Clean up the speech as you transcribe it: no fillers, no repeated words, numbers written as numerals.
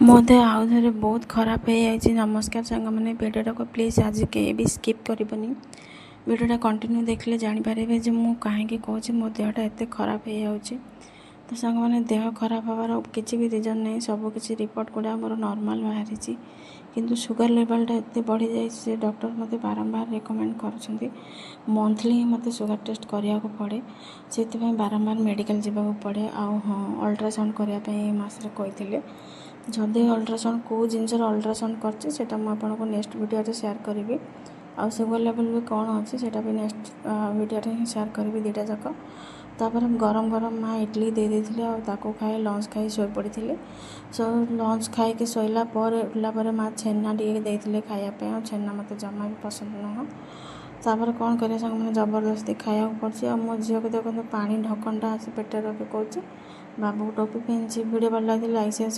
ମୋ ଦେହ ଆଉ ଥରେ ବହୁତ ଖରାପ ହେଇଯାଇଛି। ନମସ୍କାର ସାଙ୍ଗମାନେ, ଭିଡ଼ିଓଟାକୁ ପ୍ଲିଜ୍ ଆଜି କେହି ବି ସ୍କିପ୍ କରିବନି। ଭିଡ଼ିଓଟା କଣ୍ଟିନ୍ୟୁ ଦେଖିଲେ ଜାଣିପାରିବେ ଯେ ମୁଁ କାହିଁକି କହୁଛି ମୋ ଦେହଟା ଏତେ ଖରାପ ହେଇଯାଉଛି। ତ ସାଙ୍ଗମାନେ, ଦେହ ଖରାପ ହେବାର କିଛି ବି ରିଜନ୍ ନାହିଁ। ସବୁକିଛି ରିପୋର୍ଟ ଗୁଡ଼ା ମୋର ନର୍ମାଲ୍ ବାହାରିଛି, କିନ୍ତୁ ସୁଗାର ଲେଭେଲ୍ଟା ଏତେ ବଢ଼ିଯାଇଛି ଯେ ଡକ୍ଟର ମୋତେ ବାରମ୍ବାର ରେକମେଣ୍ଡ କରୁଛନ୍ତି ମନ୍ଥଲି ହିଁ ମୋତେ ସୁଗାର ଟେଷ୍ଟ କରିବାକୁ ପଡ଼େ। ସେଥିପାଇଁ ବାରମ୍ବାର ମେଡ଼ିକାଲ ଯିବାକୁ ପଡ଼େ। ଆଉ ହଁ, ଅଲ୍ଟ୍ରାସାଉଣ୍ଡ କରିବା ପାଇଁ ଏଇ ମାସରେ କହିଥିଲେ। ଯଦି ଅଲ୍ଟ୍ରାସାଉଣ୍ଡ କେଉଁ ଜିନିଷର ଅଲ୍ଟ୍ରାସାଉଣ୍ଡ କରିଛି ସେଇଟା ମୁଁ ଆପଣଙ୍କୁ ନେକ୍ସଟ ଭିଡ଼ିଓରେ ସେୟାର କରିବି। ଆଉ ସୁଗାର ଲେଭେଲ୍ ବି କ'ଣ ଅଛି ସେଇଟା ବି ନେକ୍ସଟ ଭିଡ଼ିଓରେ ହିଁ ସେୟାର କରିବି, ଦୁଇଟା ଯାକ। ତାପରେ ଗରମ ଗରମ ମା ଇଡ଼ଲି ଦେଇଥିଲେ, ଆଉ ତାକୁ ଖାଇ ଲଞ୍ଚ ଖାଇ ଶୋଇପଡ଼ିଥିଲି। ଲଞ୍ଚ ଖାଇକି ଶୋଇଲା ପରେ ଉଠିଲା ପରେ ମା ଛେନା ଟିକେ ଦେଇଥିଲେ ଖାଇବା ପାଇଁ, ଆଉ ଛେନା ମୋତେ ଜମା ବି ପସନ୍ଦ ନୁହଁ। ତାପରେ କ'ଣ କରିବା ସାଙ୍ଗମାନେ, ଜବରଦସ୍ତି ଖାଇବାକୁ ପଡ଼ୁଛି। ଆଉ ମୋ ଝିଅକୁ ଦେଖନ୍ତୁ ପାଣି ଢକଣଟା ଆସି ପେଟରେ ରଖି କହୁଛି ବାବୁ ଟୋପି ପିନ୍ଧିଛି। ଭିଡ଼ିଓ ଭଲ ଲାଗିଲେ ଲାଇକ୍, ସେୟାର,